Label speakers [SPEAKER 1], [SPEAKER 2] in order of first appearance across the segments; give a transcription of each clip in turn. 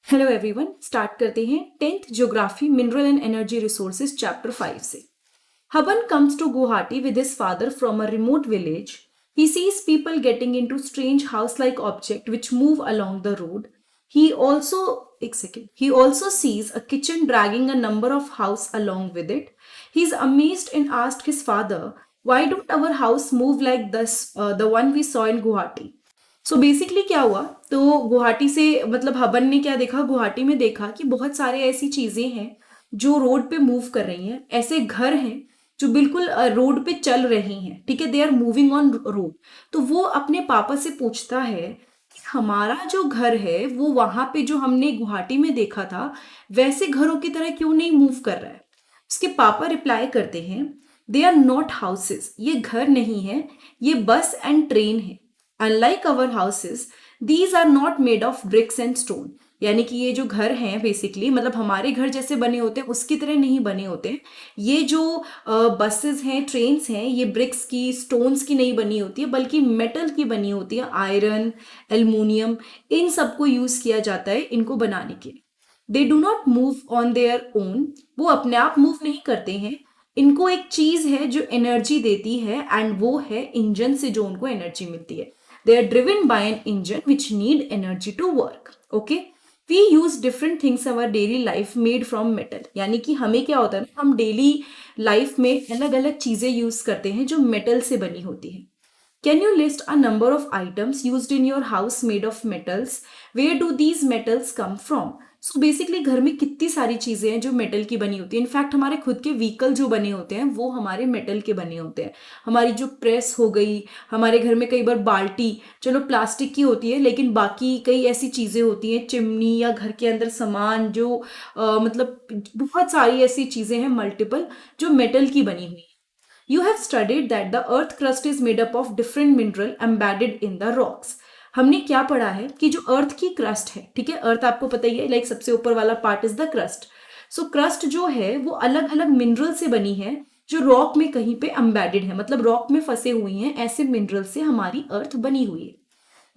[SPEAKER 1] Hello everyone, start करते हैं 10th geography mineral and energy resources chapter 5 से। हवन comes to Guwahati with his father from a remote village. He sees people getting into strange house-like objects which move along the road. He also sees a kitchen dragging a number of house along with it. He's amazed and asked his father, "Why don't our house move like this, the one we saw in Guwahati?" So basically क्या हुआ, तो गुवाहाटी से मतलब हवन ने क्या देखा, गुवाहाटी में देखा कि बहुत सारे ऐसी चीजें हैं जो रोड पे मूव कर रही हैं, ऐसे घर हैं जो बिल्कुल रोड पे चल रही हैं, ठीक है, they are moving on road. तो वो अपने पापा से पूछता है कि हमारा जो घर है वो वहां पे जो हमने गुवाहाटी में देखा था वैसे घरों की तरह क्यों नहीं मूव कर रहा है। उसके पापा रिप्लाई करते हैं, दे आर नॉट हाउसेस, ये घर नहीं है, ये बस एंड ट्रेन है। Unlike our houses, these are not made of bricks and stone. यानी कि ये जो घर हैं बेसिकली मतलब हमारे घर जैसे बने होते हैं उसकी तरह नहीं बने होते हैं। ये जो बसेस हैं, ट्रेन्स हैं, ये ब्रिक्स की, स्टोन्स की नहीं बनी होती है बल्कि मेटल की बनी होती है। आयरन, एल्युमिनियम, इन सबको यूज किया जाता है इनको बनाने के लिए। They do not move on their own, वो अपने आप मूव नहीं करते हैं। इनको एक चीज है जो एनर्जी देती है एंड वो है इंजन से जो उनको एनर्जी मिलती है। They are driven by an engine which need energy to work. Okay? We use different things in our daily life made from metal. यानी कि हमें क्या होता है ना, हम डेली लाइफ में अलग अलग चीजें यूज करते हैं जो मेटल से बनी होती है। Can you list a number of items used in your house made of metals? Where do these metals come from? So basically घर में कितनी सारी चीजें हैं जो मेटल की बनी होती है। इनफैक्ट हमारे खुद के व्हीकल जो बने होते हैं वो हमारे मेटल के बने होते हैं। हमारी जो प्रेस हो गई, हमारे घर में कई बार बाल्टी चलो प्लास्टिक की होती है, लेकिन बाकी कई ऐसी चीजें होती हैं, चिमनी या घर के अंदर सामान जो मतलब बहुत सारी ऐसी चीजें हैं मल्टीपल जो मेटल की बनी हुई है। You have studied that the earth crust is made up of different mineral embedded in the rocks. हमने क्या पढ़ा है कि जो अर्थ की क्रस्ट है, ठीक है, अर्थ आपको पता ही है, लाइक सबसे ऊपर वाला part is the crust. So crust जो है वो अलग अलग मिनरल से बनी है जो रॉक में कहीं पे एम्बेडेड है, मतलब रॉक में फंसे हुई हैं, ऐसे मिनरल से हमारी अर्थ बनी हुई है।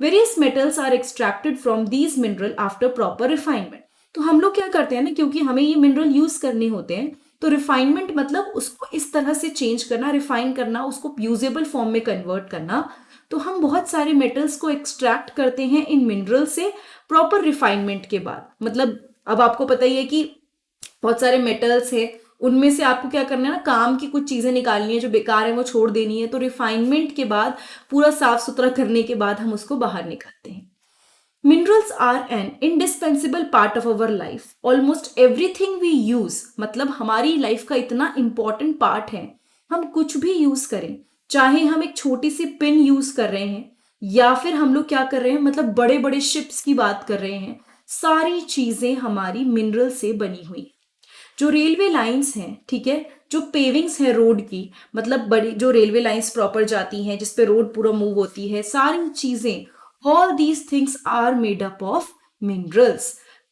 [SPEAKER 1] Various metals are extracted from these mineral after proper refinement. तो हम लोग क्या करते हैं ना, क्योंकि हमें ये मिनरल यूज करने होते हैं, तो रिफाइनमेंट मतलब उसको इस तरह से चेंज करना, रिफाइन करना, उसको यूजेबल फॉर्म में कन्वर्ट करना। तो हम बहुत सारे मेटल्स को एक्सट्रैक्ट करते हैं इन मिनरल से प्रॉपर रिफाइनमेंट के बाद। मतलब अब आपको पता ही है कि बहुत सारे मेटल्स हैं, उनमें से आपको क्या करना है ना, काम की कुछ चीजें निकालनी है, जो बेकार है वो छोड़ देनी है। तो रिफाइनमेंट के बाद, पूरा साफ सुथरा करने के बाद हम उसको बाहर निकालते हैं। Minerals are an indispensable part of our life. Almost everything we use, मतलब हमारी लाइफ का इतना इंपॉर्टेंट पार्ट है। हम कुछ भी यूज करें, चाहे हम एक छोटी सी पिन यूज कर रहे हैं या फिर हम लोग क्या कर रहे हैं, मतलब बड़े बड़े शिप्स की बात कर रहे हैं, सारी चीजें हमारी मिनरल से बनी हुई। जो रेलवे लाइंस हैं, ठीक है, जो पेविंग्स हैं रोड की, मतलब बड़ी जो रेलवे लाइंस प्रॉपर जाती हैं जिसपे रोड पूरा मूव होती है, सारी चीजें, all these things are made up of minerals.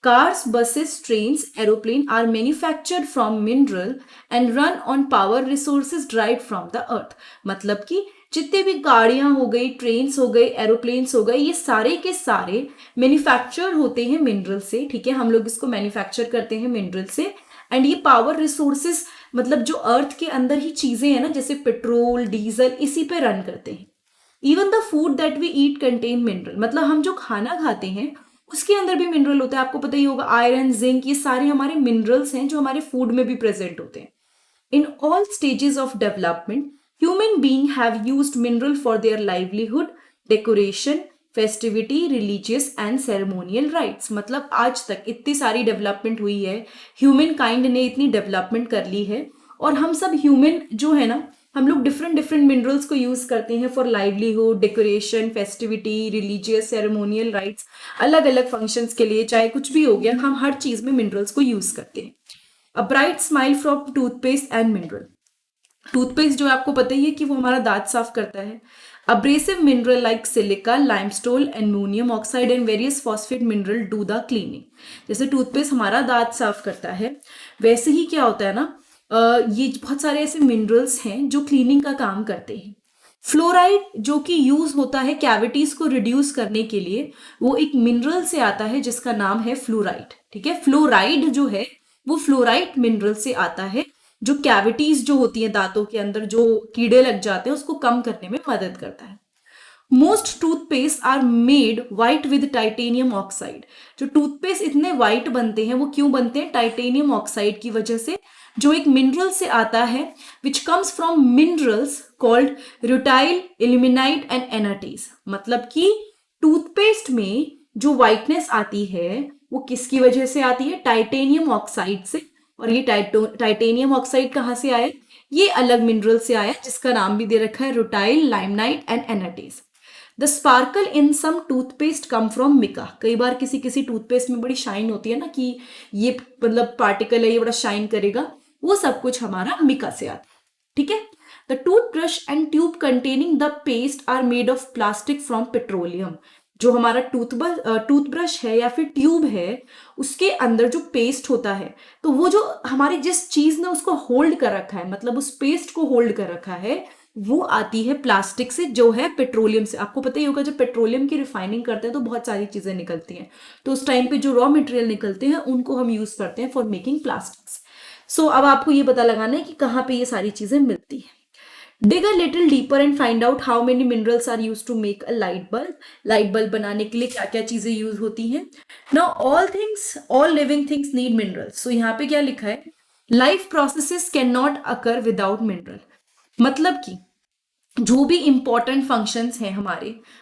[SPEAKER 1] Cars, buses, trains, aeroplane are manufactured from mineral and run on power resources derived from the earth. मतलब कि जितने भी गाड़ियां हो गई, ट्रेन्स हो गई, एरोप्लेन्स हो गए, ये सारे के सारे मैन्युफैक्चर होते हैं मिनरल से, ठीक है, हम लोग इसको मैन्युफैक्चर करते हैं मिनरल से। एंड ये पावर रिसोर्सेस मतलब जो अर्थ के अंदर ही चीजें हैं ना, जैसे पेट्रोल, डीजल, इसी पे रन करते हैं। Even the food that we eat contain mineral, मतलब हम जो खाना खाते हैं उसके अंदर भी मिनरल होता है। आपको पता ही होगा, आयरन, जिंक, ये सारे हमारे मिनरल्स हैं जो हमारे फूड में भी प्रेजेंट होते हैं। In all stages of development human being have used mineral for their livelihood, decoration, festivity, religious and ceremonial rights. मतलब आज तक इतनी सारी डेवलपमेंट हुई है, ह्यूमन काइंड ने इतनी डेवलपमेंट कर ली है, और हम सब ह्यूमन जो है ना, हम लोग डिफरेंट डिफरेंट मिनरल्स को यूज करते हैं for livelihood, decoration, festivity, religious, ceremonial rights, अलग अलग फंक्शंस के लिए, चाहे कुछ भी हो गया, हम हर चीज में मिनरल्स को यूज करते हैं। A bright smile from toothpaste and mineral. Toothpaste जो आपको पता ही है कि वो हमारा दांत साफ करता है। Abrasive mineral like silica, limestone, aluminium oxide and various phosphate mineral do the cleaning. जैसे टूथपेस्ट हमारा दांत साफ करता है, वैसे ही क्या होता है ना, ये बहुत सारे ऐसे मिनरल्स हैं जो क्लीनिंग का काम करते हैं। फ्लोराइड जो कि यूज होता है कैविटीज को रिड्यूस करने के लिए, वो एक मिनरल से आता है जिसका नाम है फ्लोराइड। ठीक है, फ्लोराइड जो है वो फ्लोराइड मिनरल से आता है, जो कैविटीज जो होती है दांतों के अंदर जो कीड़े लग जाते हैं उसको कम करने में मदद करता है। Most toothpaste are made white with titanium oxide. जो टूथपेस्ट इतने व्हाइट बनते हैं वो क्यों बनते हैं? टाइटेनियम ऑक्साइड की वजह से, जो एक मिनरल से आता है, which comes from minerals called rutile, ilmenite and anatase. मतलब कि टूथपेस्ट में जो व्हाइटनेस आती है वो किसकी वजह से आती है? टाइटेनियम ऑक्साइड से। और ये टाइटेनियम ऑक्साइड कहाँ से आया? ये अलग मिनरल से आया जिसका नाम भी दे रखा है rutile, limonite and anatase. The sparkle in some toothpaste come from mica. कई बार किसी किसी टूथपेस्ट में बड़ी शाइन होती है ना, कि ये मतलब पार्टिकल है ये बड़ा शाइन करेगा, वो सब कुछ हमारा मिका से आता है। ठीक है, the toothbrush and tube containing the paste are made of plastic from petroleum. जो हमारा टूथब्रश है या फिर ट्यूब है, उसके अंदर जो पेस्ट होता है, तो वो जो हमारी जिस चीज ने उसको होल्ड कर रखा है, मतलब उस पेस्ट को होल्ड कर रखा है, वो आती है प्लास्टिक से, जो है पेट्रोलियम से। आपको पता ही होगा जब पेट्रोलियम की रिफाइनिंग करते हैं तो बहुत सारी चीजें निकलती हैं, तो उस टाइम पे जो रॉ मटेरियल निकलते हैं उनको हम यूज करते हैं फॉर मेकिंग प्लास्टिक्स। सो अब आपको ये पता लगाना है कि कहाँ पे ये सारी चीजें मिलती हैं। Dig a little deeper and find out how many minerals are used to make a light bulb. Light bulb बनाने के लिए क्या क्या चीजें यूज होती हैं? Now all living things need minerals. So यहाँ पे क्या लिखा है? Life processes cannot occur without mineral. मतलब कि जो भी इंपॉर्टेंट फंक्शंस हैं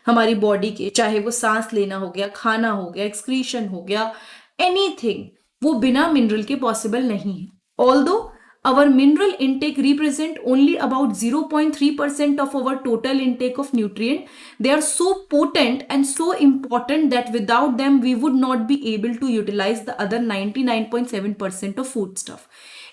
[SPEAKER 1] हमारी बॉडी के, चाहे वो सांस लेना हो गया, खाना हो गया, एक्सक्रीशन हो गया, एनीथिंग, वो बिना मिनरल के पॉसिबल नहीं है। Although our mineral intake represent only about 0.3% of our total intake of nutrient, they are so potent and so important that without them we would not be able to utilize the other 99.7% of food stuff.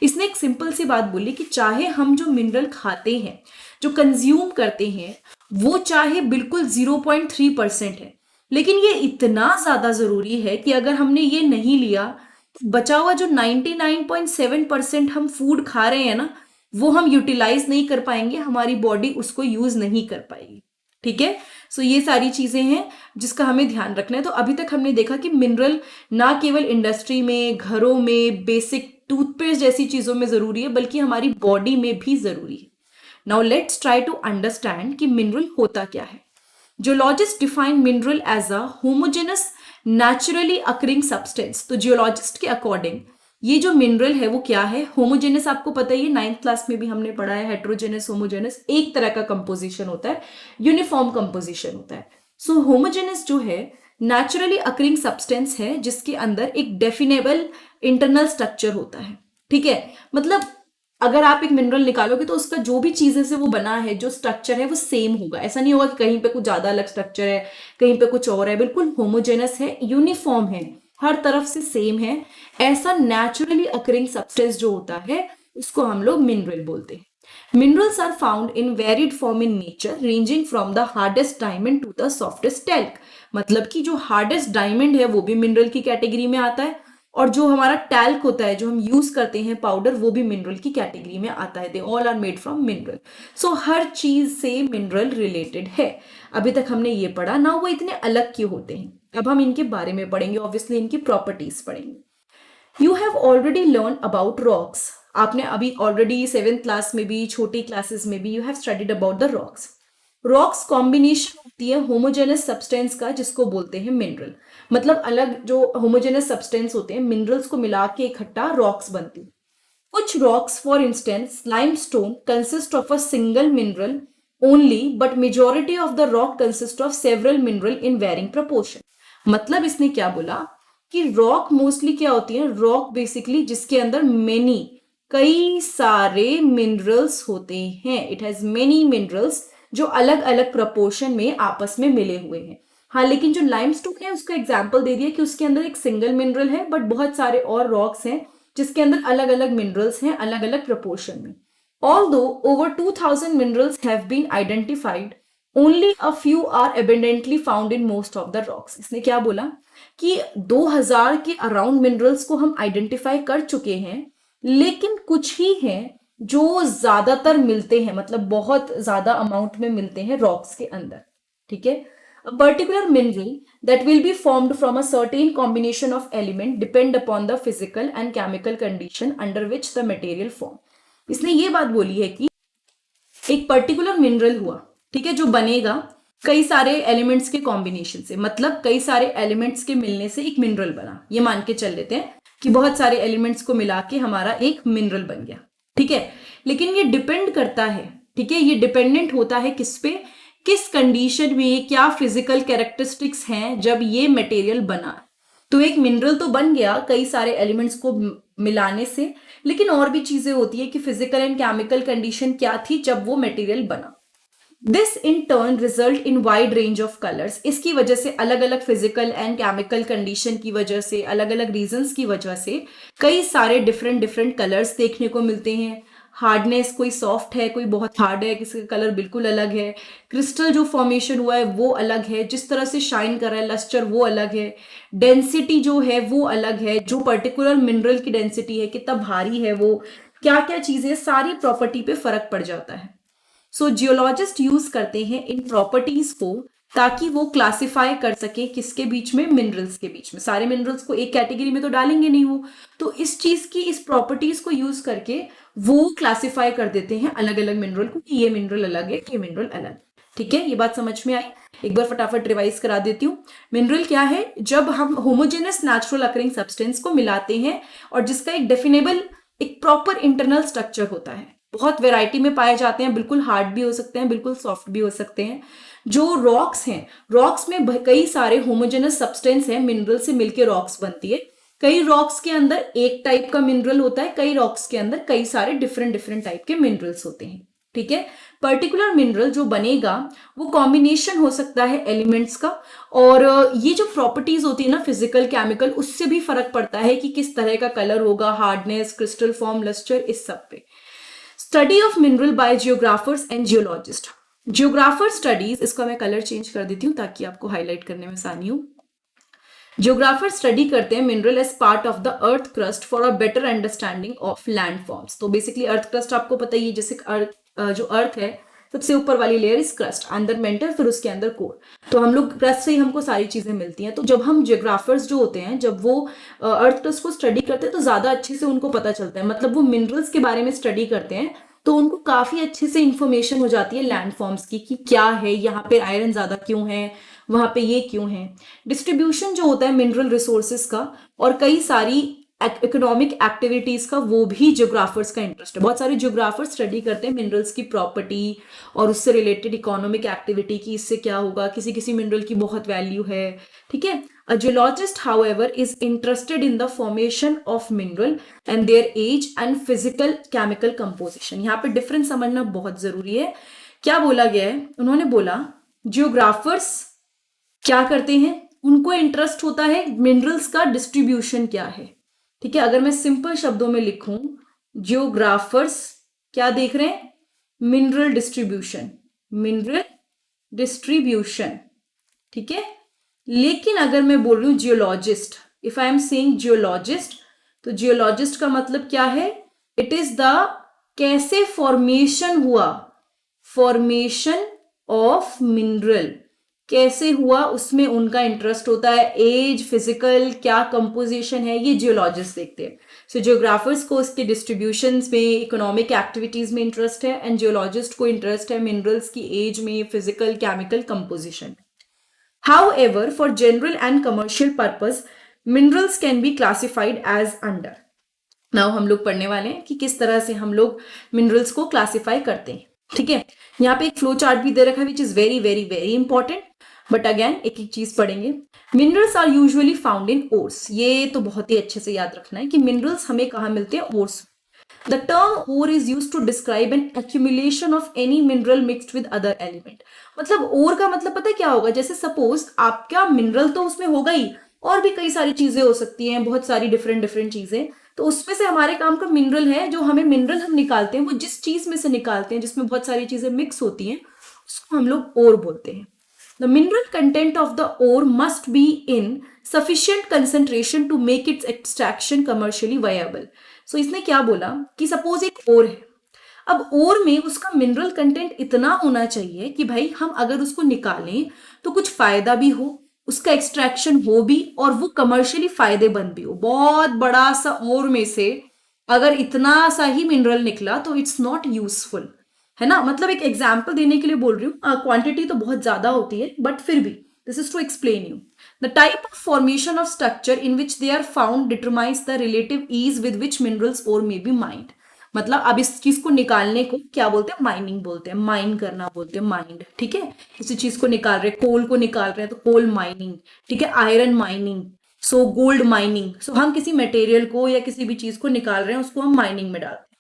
[SPEAKER 1] इसने एक simple सी बात बोली कि चाहे हम जो mineral खाते हैं, जो कंज्यूम करते हैं, वो चाहे बिल्कुल 0.3% है, लेकिन ये इतना ज्यादा जरूरी है कि अगर हमने ये नहीं लिया, बचा हुआ जो 99.7% हम फूड खा रहे हैं ना, वो हम यूटिलाइज नहीं कर पाएंगे, हमारी बॉडी उसको यूज नहीं कर पाएगी। ठीक है, सो ये सारी चीजें हैं जिसका हमें ध्यान रखना है। तो अभी तक हमने देखा कि मिनरल ना केवल इंडस्ट्री में, घरों में, बेसिक टूथपेस्ट जैसी चीजों में जरूरी है, बल्कि हमारी बॉडी में भी जरूरी है। Now let's try to understand कि मिनरल होता क्या है। Geologist define mineral as a homogeneous naturally occurring substance. तो जियोलॉजिस्ट के अकॉर्डिंग ये जो मिनरल है वो क्या है? होमोजेनस आपको पता ही है, 9th क्लास में भी हमने पढ़ा है, हेट्रोजेनस, होमोजेनस, एक तरह का कंपोजिशन होता है, यूनिफॉर्म कंपोजिशन होता है। सो होमोजेनस जो है नेचुरली अकरिंग सब्सटेंस है जिसके अंदर एक डेफिनेबल इंटरनल स्ट्रक्चर होता है। ठीक है, मतलब अगर आप एक मिनरल निकालोगे तो उसका जो भी चीजें से वो बना है, जो स्ट्रक्चर है वो सेम होगा। ऐसा नहीं होगा कि कहीं पे कुछ ज्यादा अलग स्ट्रक्चर है, कहीं पे कुछ और है, बिल्कुल होमोजेनस है, यूनिफॉर्म है, हर तरफ से सेम है। ऐसा नेचुरली अकरिंग सब्सटेंस जो होता है उसको हम लोग मिनरल बोलते हैं। Minerals are found in varied form in nature, ranging from the hardest diamond to the softest talc. मतलब कि जो हार्डेस्ट डायमंड है वो भी मिनरल की कैटेगरी में आता है, और जो हमारा टैल्क होता है जो हम यूज करते हैं पाउडर, वो भी मिनरल की कैटेगरी में आता है। They all are made from mineral. So हर चीज से मिनरल रिलेटेड है। अभी तक हमने ये पढ़ा ना, वो इतने अलग क्यों होते हैं, अब हम इनके बारे में पढ़ेंगे, ऑब्वियसली इनकी प्रॉपर्टीज पढ़ेंगे। You have already learn about rocks. आपने अभी ऑलरेडी 7th क्लास में भी, छोटी क्लासेस में भी you have studied about the rocks. Rocks combination होती है होमोजेनस सब्सटेंस का जिसको बोलते हैं मिनरल। मतलब अलग जो होमोजेनस सब्सटेंस होते हैं, मिनरल्स को मिला के इकट्ठा रॉक्स बनती है। कुछ rocks for instance limestone consist of a single mineral only, but majority of the rock consist of several mineral in varying proportion. मतलब इसने क्या बोला कि रॉक मोस्टली क्या होती है? रॉक बेसिकली जिसके अंदर मेनी, कई सारे मिनरल्स होते हैं। इट हैज मेनी मिनरल्स जो अलग अलग प्रपोर्शन में आपस में मिले हुए हैं। हाँ, लेकिन जो लाइमस्टोन है उसका एग्जाम्पल दे दिया कि उसके अंदर एक सिंगल मिनरल है, बट बहुत सारे और रॉक्स हैं जिसके अंदर अलग अलग मिनरल्स हैं, अलग अलग प्रपोर्शन में। Although over 2000 minerals have been identified, only a few are abundantly found in most of the rocks. इसने क्या बोला कि 2000 के अराउंड मिनरल्स को हम आइडेंटिफाई कर चुके हैं, लेकिन कुछ ही हैं जो ज्यादातर मिलते हैं, मतलब बहुत ज्यादा अमाउंट में मिलते हैं रॉक्स के अंदर, ठीक है। A particular mineral that will be formed from a certain combination of element depend upon the physical and chemical condition under which the material form. इसने ये बात बोली है कि एक पर्टिकुलर मिनरल हुआ, ठीक है, जो बनेगा कई सारे एलिमेंट्स के कॉम्बिनेशन से, मतलब कई सारे एलिमेंट्स के मिलने से एक मिनरल बना, ये मान के चल लेते हैं कि बहुत सारे एलिमेंट्स को मिला के हमारा एक मिनरल बन गया, ठीक है। लेकिन ये डिपेंड करता है, ठीक है, ये डिपेंडेंट होता है किस पे, किस कंडीशन में, क्या फिजिकल कैरेक्टरिस्टिक्स हैं जब ये मटेरियल बना। तो एक मिनरल तो बन गया कई सारे एलिमेंट्स को मिलाने से, लेकिन और भी चीजें होती है कि फिजिकल एंड केमिकल कंडीशन क्या थी जब वो मटेरियल बना। This in turn result in wide range of colours. इसकी वजह से अलग अलग फिजिकल एंड केमिकल कंडीशन की वजह से, अलग अलग रीजंस की वजह से कई सारे डिफरेंट डिफरेंट कलर्स देखने को मिलते हैं। हार्डनेस, कोई सॉफ्ट है, कोई बहुत हार्ड है, किसी का कलर बिल्कुल अलग है। क्रिस्टल जो फॉर्मेशन हुआ है वो अलग है, जिस तरह से शाइन कर रहा है लस्टर वो अलग है। डेंसिटी जो है वो अलग है, जो पर्टिकुलर मिनरल की डेंसिटी है, कितना भारी है वो, क्या क्या चीजें, सारी प्रॉपर्टी पे फर्क पड़ जाता है। सो जियोलॉजिस्ट यूज करते हैं इन प्रॉपर्टीज को ताकि वो क्लासिफाई कर सके किसके बीच में, मिनरल्स के बीच में। सारे मिनरल्स को एक कैटेगरी में तो डालेंगे नहीं वो, तो इस चीज की, इस प्रॉपर्टीज को यूज करके वो क्लासिफाई कर देते हैं अलग अलग मिनरल को कि ये मिनरल अलग है, ये मिनरल अलग, ठीक है। ये बात समझ में आई? एक बार फटाफट रिवाइज करा देती हूँ। मिनरल क्या है? जब हम होमोजेनस नेचुरल अकरिंग सब्सटेंस को मिलाते हैं और जिसका एक डेफिनेबल, एक प्रॉपर इंटरनल स्ट्रक्चर होता है। बहुत वेराइटी में पाए जाते हैं, बिल्कुल हार्ड भी हो सकते हैं, बिल्कुल सॉफ्ट भी हो सकते हैं। जो रॉक्स हैं, रॉक्स में कई सारे होमोजेनस सब्सटेंस हैं, मिनरल से मिलकर रॉक्स बनती है। कई रॉक्स के अंदर एक टाइप का मिनरल होता है, कई रॉक्स के अंदर कई सारे डिफरेंट डिफरेंट टाइप के मिनरल्स होते हैं, ठीक है। पर्टिकुलर मिनरल जो बनेगा वो कॉम्बिनेशन हो सकता है एलिमेंट्स का, और ये जो प्रॉपर्टीज होती है ना फिजिकल केमिकल, उससे भी फर्क पड़ता है कि किस तरह का कलर होगा, हार्डनेस, क्रिस्टल फॉर्म, लस्टर, इस सब पे। Study of mineral by geographers and geologist. Geographer studies, इसका मैं कलर चेंज कर देती हूँ ताकि आपको हाईलाइट करने में आसानी हो। जियोग्राफर स्टडी करते हैं mineral as part of the earth crust for a better understanding of land forms. तो बेसिकली अर्थ क्रस्ट आपको पता ही है, जैसे जो अर्थ है सबसे ऊपर वाली लेयर इज क्रस्ट, अंदर मेंटल, फिर उसके अंदर कोर। तो हम लोग क्रस्ट से ही हमको सारी चीजें मिलती हैं। तो जब हम जियोग्राफर्स जो होते हैं, जब वो अर्थ क्रस्ट को स्टडी करते हैं तो ज्यादा अच्छे से उनको पता चलता है, मतलब वो मिनरल्स के बारे में स्टडी करते हैं तो उनको काफी अच्छे से इंफॉर्मेशन हो जाती है लैंड फॉर्म्स की, कि क्या है यहाँ पे, आयरन ज्यादा क्यों है, वहां पे ये क्यों है। डिस्ट्रीब्यूशन जो होता है मिनरल रिसोर्सेज का और कई सारी इकोनॉमिक एक्टिविटीज का, वो भी जियोग्राफर्स का इंटरेस्ट है। बहुत सारे जियोग्राफर्स स्टडी करते हैं मिनरल्स की प्रॉपर्टी और उससे रिलेटेड इकोनॉमिक एक्टिविटी की, इससे क्या होगा, किसी किसी मिनरल की बहुत वैल्यू है, ठीक है। A geologist, however, is interested in the formation of mineral and their age and physical chemical composition. यहाँ पे डिफरेंस समझना बहुत जरूरी है। क्या बोला गया है? उन्होंने बोला जियोग्राफर्स क्या करते हैं, उनको इंटरेस्ट होता है मिनरल्स का डिस्ट्रीब्यूशन क्या है, ठीक है। अगर मैं सिंपल शब्दों में लिखूं, जियोग्राफर्स क्या देख रहे हैं? मिनरल डिस्ट्रीब्यूशन, मिनरल डिस्ट्रीब्यूशन, ठीक है। लेकिन अगर मैं बोल रही हूं geologist, if I am saying geologist, तो जियोलॉजिस्ट का मतलब क्या है? इट इज द कैसे फॉर्मेशन हुआ, फॉर्मेशन ऑफ मिनरल कैसे हुआ, उसमें उनका इंटरेस्ट होता है। एज, फिजिकल क्या कंपोजिशन है, ये जियोलॉजिस्ट देखते हैं। सो जियोग्राफर्स को उसके डिस्ट्रीब्यूशन में, इकोनॉमिक एक्टिविटीज में इंटरेस्ट है, एंड जियोलॉजिस्ट को इंटरेस्ट है मिनरल्स की एज में, physical chemical composition. However, for general and commercial purpose, minerals can be classified as under. Now हम लोग पढ़ने वाले हैं कि किस तरह से हम लोग मिनरल्स को क्लासिफाई करते हैं, ठीक है। यहाँ पे एक फ्लो चार्ट भी दे रखा है, which is very very very important, but again एक एक चीज पढ़ेंगे। Minerals are usually found in ores. ये तो बहुत ही अच्छे से याद रखना है कि मिनरल्स हमें कहाँ मिलते हैं? Ores. The term ore is used to describe an accumulation of any mineral mixed with other element. मतलब ore का मतलब पता है क्या होगा? जैसे सपोज आपका मिनरल तो उसमें होगा ही, और भी कई सारी चीजें हो सकती हैं, बहुत सारी डिफरेंट डिफरेंट चीजें। तो उसमें से हमारे काम का मिनरल है, जो हमें मिनरल हम निकालते हैं, वो जिस चीज में से निकालते हैं जिसमें बहुत सारी चीजें मिक्स होती हैं, उसको हम लोग ओर बोलते हैं। The mineral content of the ore must be in sufficient concentration to make its extraction commercially viable. So इसने क्या बोला कि सपोज एक ओर है, अब ओर में उसका मिनरल कंटेंट इतना होना चाहिए कि भाई हम अगर उसको निकालें तो कुछ फायदा भी हो, उसका एक्सट्रैक्शन हो भी, और वो कमर्शियली फायदेमंद भी हो। बहुत बड़ा सा ओर में से अगर इतना सा ही मिनरल निकला तो इट्स नॉट यूजफुल, है ना। मतलब एक एग्जाम्पल देने के लिए बोल रही हूँ, क्वांटिटी तो बहुत ज्यादा होती है बट फिर भी this is to explain you. The type of formation of structure in which they are found determines the relative ease with which minerals और मे बी माइंड। मतलब अब इस चीज को निकालने को क्या बोलते हैं, माइनिंग बोलते हैं, माइन करना बोलते हैं, माइंड, ठीक है। किसी चीज को निकाल रहे हैं, कोल को निकाल रहे हैं तो कोल माइनिंग, ठीक है, iron mining, so gold mining. So हम किसी मटेरियल को या किसी भी चीज को निकाल रहे हैं उसको हम माइनिंग में डालते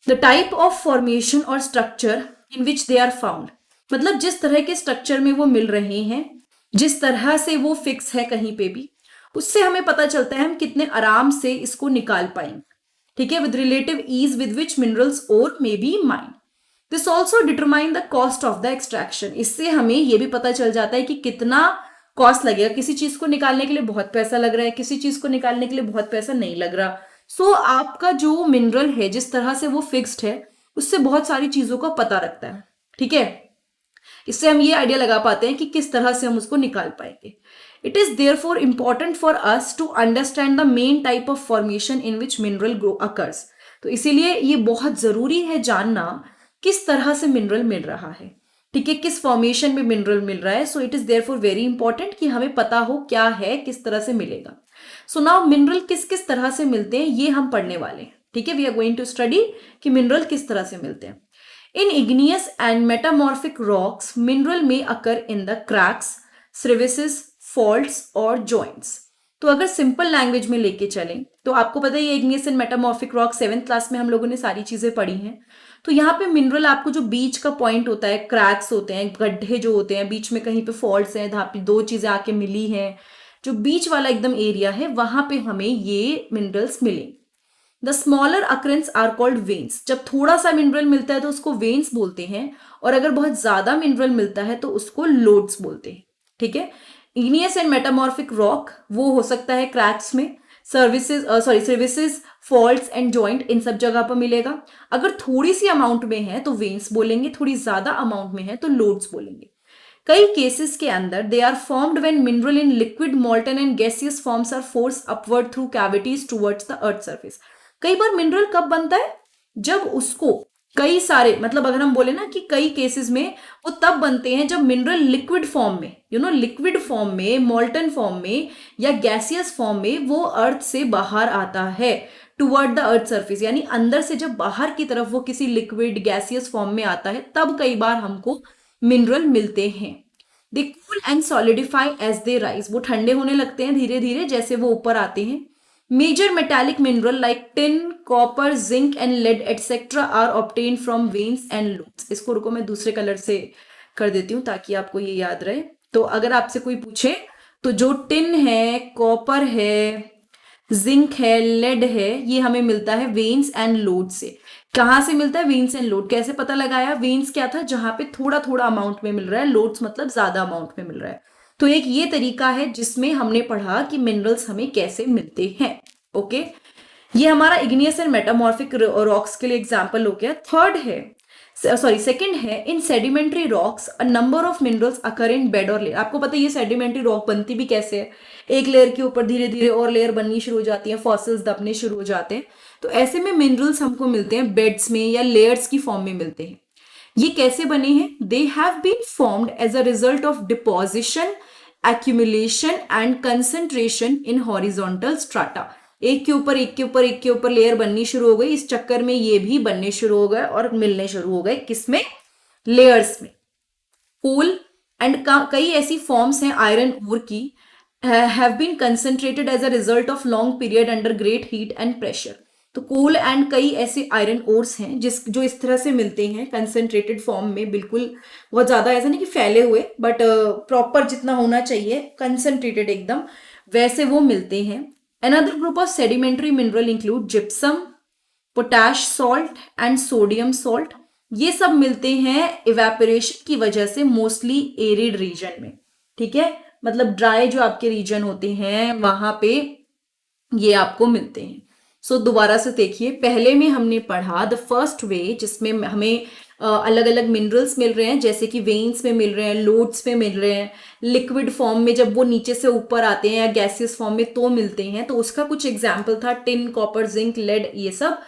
[SPEAKER 1] हैं। The type of formation or structure in which they are found, मतलब जिस तरह के स्ट्रक्चर में वो मिल रहे हैं, जिस तरह से वो फिक्स है कहीं पे भी, उससे हमें पता चलता है हम कितने आराम से इसको निकाल पाएंगे, ठीक है, with relative ease with which minerals और may be mine. This also determine the cost of the extraction. इससे हमें यह भी पता चल जाता है कि कितना कॉस्ट लगेगा। किसी चीज को निकालने के लिए बहुत पैसा लग रहा है, किसी चीज को निकालने के लिए बहुत पैसा नहीं लग रहा। सो आपका जो मिनरल है जिस तरह से वो फिक्स्ड है उससे बहुत सारी चीजों का पता रखता है, ठीक है। इससे हम ये आइडिया लगा पाते हैं कि किस तरह से हम उसको निकाल पाएंगे। It is therefore important for us to understand the main type of formation in which mineral grow occurs. तो इसीलिए ये बहुत जरूरी है जानना किस तरह से मिनरल मिल रहा है, ठीक है, किस फॉर्मेशन में मिनरल मिल रहा है। So it is therefore very important कि हमें पता हो क्या है, किस तरह से मिलेगा। सो नाउ मिनरल किस किस तरह से मिलते हैं ये हम पढ़ने वाले हैं, ठीक है। We are going to study कि मिनरल किस तरह से मिलते हैं। In igneous and metamorphic rocks, mineral may occur in the cracks, crevices, faults और joints। तो अगर सिंपल लैंग्वेज में लेके चलें तो आपको पता है ये igneous and metamorphic rock 7th class में हम लोगों ने सारी चीजें पढ़ी हैं। तो यहाँ पे मिनरल आपको जो बीच का पॉइंट होता है, क्रैक्स होते हैं, गड्ढे जो होते हैं, बीच में कहीं पे फॉल्ट्स हैं, जहाँ पे दो चीजें आके मिली हैं, जो बीच वाला एकदम एरिया है वहां पे हमें ये मिनरल्स मिलेंगे। The smaller occurrences are called veins. जब थोड़ा सा मिनरल मिलता है तो उसको वेन्स बोलते हैं, और अगर बहुत ज्यादा मिनरल मिलता है तो उसको लोड्स बोलते हैं, ठीक है। इग्नियस एंड मेटामॉर्फिक रॉक वो हो सकता है क्रैक्स में, सर्विसेज, फॉल्ट्स एंड जॉइंट, इन सब जगह पर मिलेगा। अगर थोड़ी सी अमाउंट में है तो वेन्स बोलेंगे, थोड़ी ज्यादा अमाउंट में है तो लोड्स बोलेंगे। कई केसेस के अंदर they are formed when mineral in liquid, molten and gaseous forms are force upward through cavities towards the earth surface. कई बार मिनरल कब बनता है, जब उसको कई सारे, मतलब अगर हम बोले ना कि कई केसेस में वो तब बनते हैं जब मिनरल लिक्विड फॉर्म में, लिक्विड फॉर्म में, मोल्टन फॉर्म में या गैसियस फॉर्म में वो अर्थ से बाहर आता है टुवर्ड द अर्थ सरफेस, यानी अंदर से जब बाहर की तरफ वो किसी लिक्विड गैसियस फॉर्म में आता है तब कई बार हमको मिनरल मिलते हैं। They cool and solidify as they rise. वो ठंडे होने लगते हैं धीरे धीरे जैसे वो ऊपर आते हैं। Major metallic mineral like tin, copper, zinc and lead etc. are obtained from veins and lodes। इसको रुको मैं दूसरे कलर से कर देती हूँ ताकि आपको ये याद रहे। तो अगर आपसे कोई पूछे तो जो टिन है, कॉपर है, जिंक है, लेड है, ये हमें मिलता है वेन्स एंड लोड से। कहाँ से मिलता है, वेन्स एंड लोड। कैसे पता लगाया, वेन्स क्या था, जहां पे थोड़ा थोड़ा अमाउंट में मिल रहा है, लोड्स मतलब ज्यादा अमाउंट में मिल रहा है। तो एक ये तरीका है जिसमें हमने पढ़ा कि मिनरल्स हमें कैसे मिलते हैं। ओके, ये हमारा इग्नियस एंड मेटामॉर्फिक रॉक्स के लिए एग्जांपल हो गया। सेकंड है इन sedimentary rocks a number of minerals occur in bed और लेयर। आपको पता है ये सेडिमेंट्री रॉक बनती भी कैसे है, एक लेयर के ऊपर धीरे धीरे और लेयर बननी शुरू हो जाती है, फॉसिल्स दबने शुरू हो जाते हैं। तो ऐसे में मिनरल्स हमको मिलते हैं बेड्स में या लेयर्स की फॉर्म में मिलते हैं। ये कैसे बने हैं, they have been formed as a result of deposition, accumulation and concentration in horizontal strata. एक के ऊपर एक के ऊपर एक के ऊपर लेयर बननी शुरू हो गई, इस चक्कर में ये भी बनने शुरू हो गए और मिलने शुरू हो गए, किसमें, लेयर्स में। कोल एंड कई ऐसी फॉर्म्स हैं आयरन ओर की, have been concentrated as a result of long period under great heat and pressure. तो कोल एंड कई ऐसे आयरन ओर्स हैं जो इस तरह से मिलते हैं कंसंट्रेटेड फॉर्म में, बिल्कुल बहुत ज्यादा ऐसा नहीं कि फैले हुए, बट प्रॉपर जितना होना चाहिए कंसंट्रेटेड एकदम, वैसे वो मिलते हैं। Another group of sedimentary mineral include gypsum, potash salt and sodium salt. ये सब मिलते हैं इवेपोरेशन की वजह से, मोस्टली एरिड रीजन में, ठीक है, मतलब ड्राई जो आपके रीजन होते हैं वहां पे ये आपको मिलते हैं। सो दोबारा से देखिए, पहले में हमने पढ़ा द फर्स्ट वे, जिसमें हमें अलग अलग मिनरल्स मिल रहे हैं, जैसे कि वेन्स में मिल रहे हैं, लोड्स में मिल रहे हैं, लिक्विड फॉर्म में जब वो नीचे से ऊपर आते हैं या गैसियस फॉर्म में तो मिलते हैं। तो उसका कुछ एग्जाम्पल था टिन, कॉपर, जिंक, लेड, ये सब।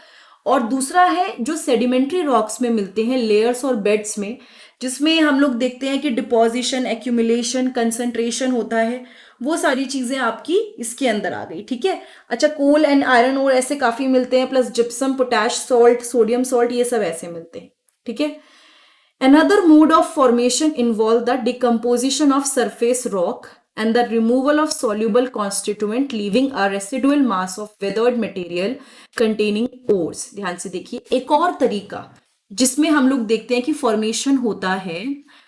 [SPEAKER 1] और दूसरा है जो सेडिमेंट्री रॉक्स में मिलते हैं, लेयर्स और बेड्स में, जिसमें हम लोग देखते हैं कि डिपोजिशन, एक्यूमुलेशन, कंसंट्रेशन होता है। वो सारी चीजें आपकी इसके अंदर आ गई, ठीक है। अच्छा, कोल एंड आयरन और ऐसे काफी मिलते हैं, plus gypsum, potash salt, sodium salt, ये सब ऐसे मिलते हैं, ठीक है। Another mode of formation involve the decomposition of surface rock and the removal of soluble constituent, leaving a residual mass of weathered material containing ores। ध्यान से देखिए, एक और तरीका जिसमें हम लोग देखते हैं कि फॉर्मेशन होता है,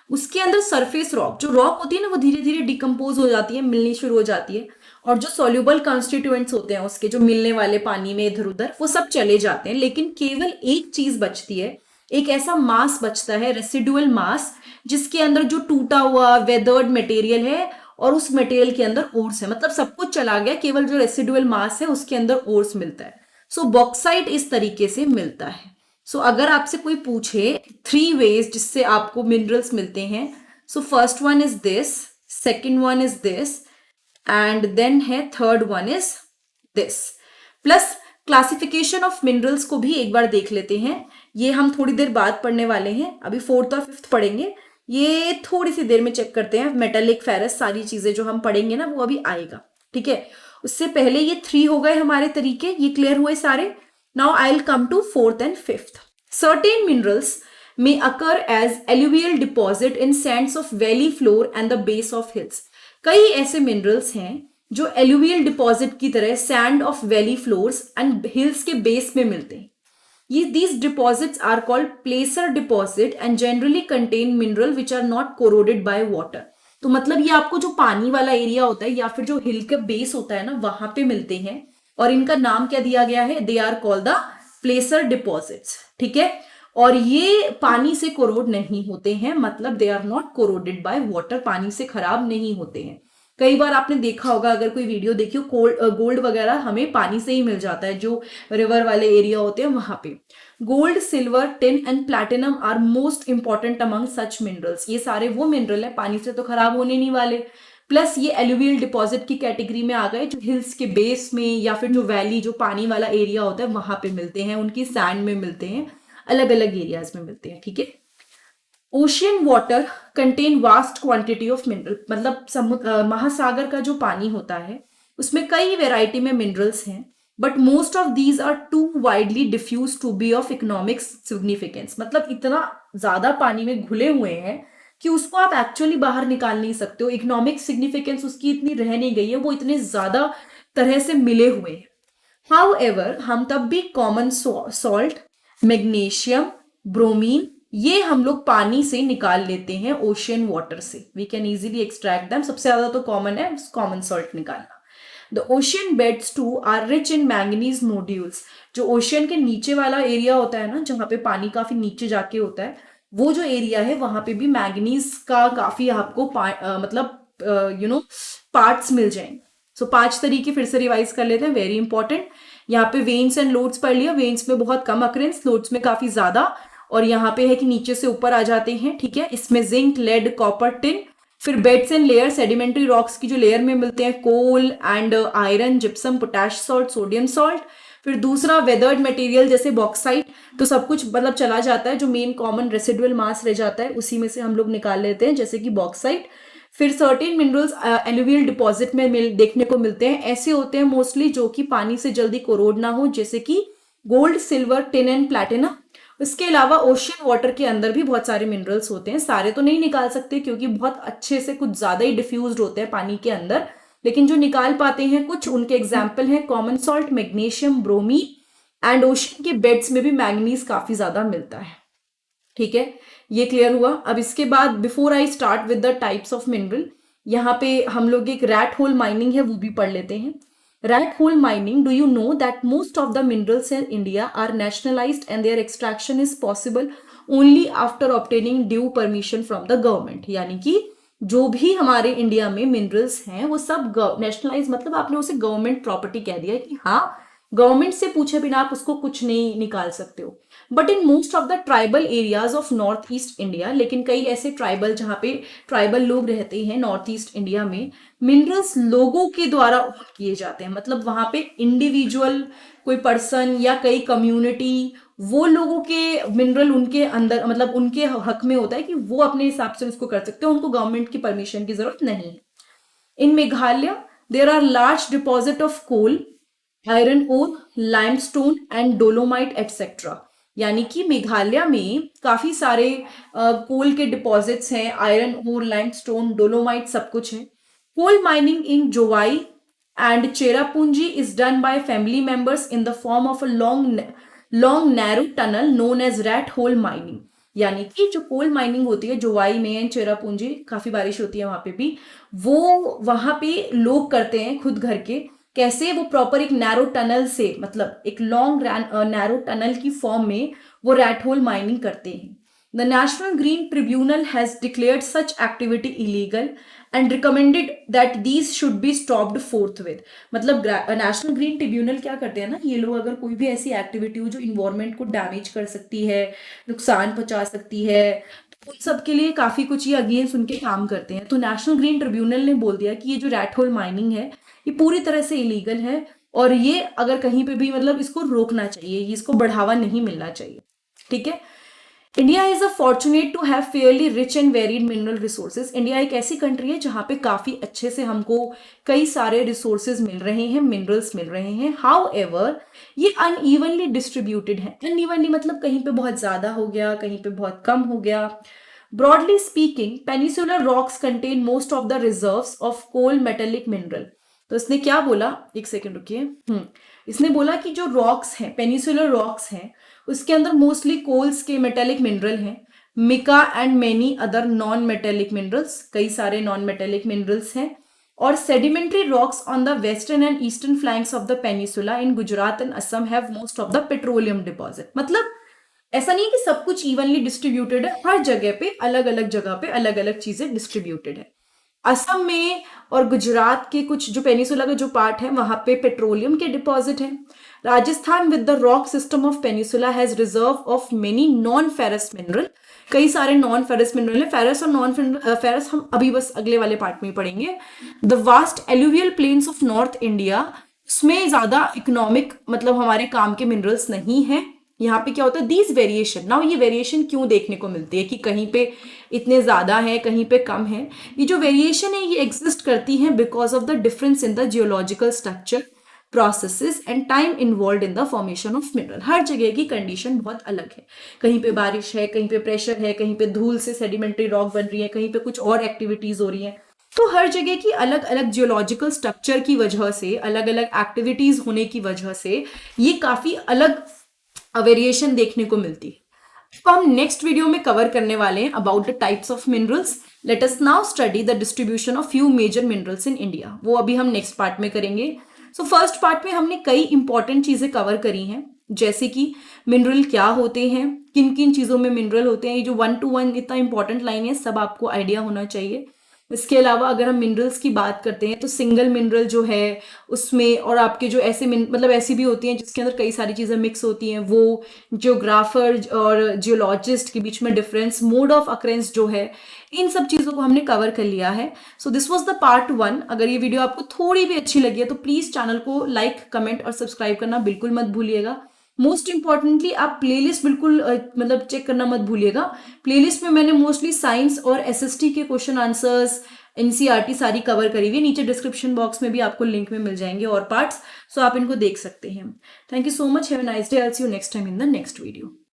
[SPEAKER 1] उसके अंदर सरफेस रॉक, जो रॉक होती है ना, वो धीरे धीरे डिकम्पोज हो जाती है, मिलनी शुरू हो जाती है, और जो सॉल्युबल कॉन्स्टिट्यूएंट्स होते हैं उसके, जो मिलने वाले पानी में इधर उधर, वो सब चले जाते हैं। लेकिन केवल एक चीज बचती है, एक ऐसा मास बचता है, रेसिडुअल मास, जिसके अंदर जो टूटा हुआ वेदर्ड मटेरियल है और उस मटेरियल के अंदर ओर्स है। मतलब सब कुछ चला गया, केवल जो रेसिडुअल मास है उसके अंदर ओर्स मिलता है। सो बॉक्साइट इस तरीके से मिलता है। सो अगर आपसे कोई पूछे 3 वेज जिससे आपको मिनरल्स मिलते हैं, so first one is this, second one is this, and then है third one is this. Plus classification of minerals को भी एक बार देख लेते हैं, ये हम थोड़ी देर बाद पढ़ने वाले हैं, अभी 4th और 5th पढ़ेंगे, ये थोड़ी सी देर में चेक करते हैं। मेटालिक, फेरस, सारी चीजें जो हम पढ़ेंगे ना वो अभी आएगा, ठीक है। उससे पहले ये 3 हो गए हमारे तरीके, ये क्लियर हुए सारे। Now I will come to 4th and 5th। Certain minerals may occur as alluvial deposit in sands of valley floor and the base of hills। कई ऐसे मिनरल्स हैं जो एलुवियल डिपॉजिट की तरह sand of valley floors and hills के base में मिलते हैं। ये these deposits are called placer deposit and generally contain mineral which are not corroded by water। तो मतलब ये आपको जो पानी वाला एरिया होता है या फिर जो हिल का बेस होता है ना, वहां पे मिलते हैं, और इनका नाम क्या दिया गया है, they are called the placer deposits, ठीक है। और ये पानी से कोरोड नहीं होते हैं, मतलब they are not corroded by water, पानी से खराब नहीं होते हैं। कई बार आपने देखा होगा, अगर कोई वीडियो देखियो, गोल्ड वगैरह हमें पानी से ही मिल जाता है, जो रिवर वाले एरिया होते हैं वहां पे। Gold, silver, tin and platinum are most important among such minerals. ये सारे वो मिनरल है, पानी से तो खराब होने नहीं वाले, प्लस ये एलुवियल डिपॉजिट की कैटेगरी में आ गए, जो हिल्स के बेस में या फिर जो वैली, जो पानी वाला एरिया होता है वहां पे मिलते हैं, उनकी सैंड में मिलते हैं, अलग अलग एरियाज में मिलते हैं, ठीक है। Ocean water contain vast quantity of mineral, मतलब महासागर का जो पानी होता है उसमें कई वेराइटी में मिनरल्स हैं, but most of these are too widely diffused to be of economic significance. मतलब इतना ज्यादा पानी में घुले हुए हैं कि उसको आप एक्चुअली बाहर निकाल नहीं सकते हो, इकोनॉमिक सिग्निफिकेंस उसकी इतनी रह नहीं गई है, वो इतने ज्यादा तरह से मिले हुए हैं। हाउएवर हम तब भी कॉमन सॉल्ट, मैग्नीशियम, ब्रोमीन, ये हम लोग पानी से निकाल लेते हैं ओशियन वाटर से, we can easily extract them. सबसे ज्यादा तो कॉमन है कॉमन सॉल्ट निकालना। The ocean beds too are rich in manganese nodules. जो ओशियन के नीचे वाला एरिया होता है ना, जहाँ पे पानी काफी नीचे जाके होता है, वो जो एरिया है वहां पे भी मैंगनीज का काफी आपको मतलब पार्ट्स मिल जाएंगे। सो 5 तरीके फिर से रिवाइज कर लेते हैं, वेरी इंपॉर्टेंट। यहाँ पे वेन्स एंड लोड्स पढ़ लिया, वेन्स में बहुत कम अक्रेंस, लोड्स में काफी ज्यादा, और यहाँ पे है कि नीचे से ऊपर आ जाते हैं, ठीक है। इसमें जिंक, लेड, कॉपर, टिन। फिर beds and layer, sedimentary rocks की जो लेयर में मिलते हैं, coal and iron, gypsum, potash salt, sodium salt. फिर दूसरा वेदर्ड मटेरियल जैसे बॉक्साइट, तो सब कुछ मतलब चला जाता है, जो मेन कॉमन रेसिडुअल मास रह जाता है उसी में से हम लोग निकाल लेते हैं, जैसे कि बॉक्साइट। फिर सर्टेन मिनरल्स एलुवियल डिपॉजिट में देखने को मिलते हैं, ऐसे होते हैं मोस्टली जो कि पानी से जल्दी कोरोड ना हो, जैसे कि gold, silver, tin and platinum. इसके अलावा ओशियन वाटर के अंदर भी बहुत सारे मिनरल्स होते हैं, सारे तो नहीं निकाल सकते क्योंकि बहुत अच्छे से कुछ ज्यादा ही डिफ्यूज्ड होते हैं पानी के अंदर, लेकिन जो निकाल पाते हैं कुछ, उनके एग्जाम्पल हैं common salt, magnesium, bromine, and ocean के बेड्स में भी मैंगनीज काफी ज्यादा मिलता है, ठीक है। ये क्लियर हुआ। अब इसके बाद before I start with the types of mineral, यहाँ पे हम लोग एक रैट होल माइनिंग है वो भी पढ़ लेते हैं। Rat hole mining, do you know that most of the minerals in India are nationalized and their extraction is possible only after obtaining due permission from the government। यानी कि जो भी हमारे इंडिया में मिनरल्स हैं वो सब नेशनलाइज, मतलब आपने उसे गवर्नमेंट प्रॉपर्टी कह दिया कि हाँ गवर्नमेंट से पूछे बिना आप उसको कुछ नहीं निकाल सकते हो। But in most of the tribal areas of north east India, लेकिन कई ऐसे ट्राइबल जहाँ पे ट्राइबल लोग रहते हैं नॉर्थ ईस्ट इंडिया में, मिनरल्स लोगों के द्वारा ओन किए जाते हैं। मतलब वहां पे इंडिविजुअल कोई पर्सन या कई कम्युनिटी, वो लोगों के मिनरल उनके अंदर, मतलब उनके हक में होता है कि वो अपने हिसाब से उसको कर सकते हैं, उनको गवर्नमेंट की परमिशन की जरूरत नहीं है। In Meghalaya there are large deposit of coal, iron ore, limestone and dolomite etcetera. यानी कि मेघालय में काफी सारे कोल के डिपॉजिट्स हैं, आयरन ओर, लाइमस्टोन, डोलोमाइट सब कुछ है। Coal mining in Jowai and Cherrapunji is done by family members in the form of a long narrow tunnel known as rat hole mining. यानी कि जो कोल माइनिंग होती है जोवाई में, चेरापूंजी, काफी बारिश होती है वहां पे भी, वो वहां पे लोग करते हैं खुद घर के। कैसे? वो प्रॉपर एक नैरो टनल से, मतलब एक लॉन्ग नैरो टनल की फॉर्म में वो रैट होल माइनिंग करते हैं। The national green tribunal has declared such activity illegal and recommended that these should be stopped फोर्थविथ। मतलब नेशनल ग्रीन ट्रिब्यूनल क्या करते हैं ना, ये लोग अगर कोई भी ऐसी एक्टिविटी हो जो इन्वायरमेंट को डैमेज कर सकती है, नुकसान पहुंचा सकती है, तो उन सब के लिए काफी कुछ ये अगेंस्ट उनके काम करते हैं। तो नेशनल ग्रीन ट्रिब्यूनल ने बोल दिया कि ये जो रैट होल माइनिंग है ये पूरी तरह से इलीगल है, और ये अगर कहीं पे भी, मतलब इसको रोकना चाहिए, इसको बढ़ावा नहीं मिलना चाहिए। ठीक है। India is a fortunate to have fairly rich and varied mineral resources. India एक ऐसी कंट्री है जहां पे काफी अच्छे से हमको कई सारे रिसोर्सेज मिल रहे हैं, मिनरल्स मिल रहे हैं। हाउ एवर ये अनइवनली डिस्ट्रीब्यूटेड है। अनइवनली मतलब कहीं पे बहुत ज्यादा हो गया, कहीं पे बहुत कम हो गया। Broadly speaking, peninsular rocks contain most of the reserves of coal metallic mineral. तो इसने क्या बोला, एक सेकेंड रुकिए। इसने बोला कि जो रॉक्स हैं, पेनिसुलर रॉक्स हैं, उसके अंदर मोस्टली कोल्स के मेटेलिक मिनरल हैं, mica and many other non metallic minerals, कई सारे नॉन मेटेलिक मिनरल्स हैं। और sedimentary rocks on the western and eastern flanks of the peninsula in Gujarat and Assam have most of the petroleum deposit. मतलब ऐसा नहीं है कि सब कुछ इवनली डिस्ट्रीब्यूटेड है, हर जगह पे अलग अलग जगह पे अलग अलग चीजें डिस्ट्रीब्यूटेड है। असम में और गुजरात के कुछ जो पेनिसुला का जो पार्ट है वहां पे पेट्रोलियम के डिपॉजिट है। Rajasthan with the rock system of peninsula has reserve of many non ferrous mineral. कई सारे नॉन फेरस मिनरल है। फेरस और नॉन फेरस हम अभी बस अगले वाले पार्ट में ही पढ़ेंगे। The vast alluvial plains of north India, उसमें ज्यादा इकोनॉमिक, मतलब हमारे काम के मिनरल्स नहीं है। यहाँ पे क्या होता है, दीज वेरिएशन, नाउ ये वेरिएशन क्यों देखने को मिलती है कि कहीं पे इतने ज्यादा है, कहीं पे कम है। ये जो वेरिएशन है ये एग्जिस्ट करती है because of the difference in the geological structure, processes and time involve in the formation of mineral. हर जगह की कंडीशन बहुत अलग है। कहीं पे बारिश है, कहीं पे प्रेशर है, कहीं पे धूल से सेडिमेंट्री रॉक बन रही है, कहीं पे कुछ और एक्टिविटीज हो रही है। तो हर जगह की अलग अलग जियोलॉजिकल स्ट्रक्चर की वजह से, अलग अलग एक्टिविटीज होने की वजह से ये काफी अलग वेरिएशन देखने को मिलती है। तो हम नेक्स्ट वीडियो में कवर करने वाले हैं about the types of minerals. Let us now study the distribution of few major minerals in India. वो अभी हम नेक्स्ट पार्ट में करेंगे। सो फर्स्ट पार्ट में हमने कई इंपॉर्टेंट चीजें कवर करी हैं, जैसे कि मिनरल क्या होते हैं, किन किन चीजों में मिनरल होते हैं। ये जो 1 to 1 इतना इंपॉर्टेंट लाइन है, सब आपको आइडिया होना चाहिए। इसके अलावा अगर हम मिनरल्स की बात करते हैं तो सिंगल मिनरल जो है उसमें, और आपके जो ऐसे मतलब ऐसी भी होती हैं जिसके अंदर कई सारी चीज़ें मिक्स होती हैं, वो जियोग्राफर और जियोलॉजिस्ट के बीच में डिफरेंस, मोड ऑफ अक्रेंस जो है, इन सब चीज़ों को हमने कवर कर लिया है। So this was the part 1। अगर ये वीडियो आपको थोड़ी भी अच्छी लगी है तो प्लीज़ चैनल को लाइक, कमेंट और सब्सक्राइब करना बिल्कुल मत भूलिएगा। मोस्ट इंपॉर्टेंटली आप प्लेलिस्ट बिल्कुल मतलब चेक करना मत भूलिएगा। प्लेलिस्ट में मैंने मोस्टली साइंस और एसएसटी के क्वेश्चन आंसर्स, एनसीईआरटी सारी कवर करी हुई है। नीचे डिस्क्रिप्शन बॉक्स में भी आपको लिंक में मिल जाएंगे और पार्ट्स, सो आप इनको देख सकते हैं। Thank you so much, have a nice day, I will see you next time in the next video.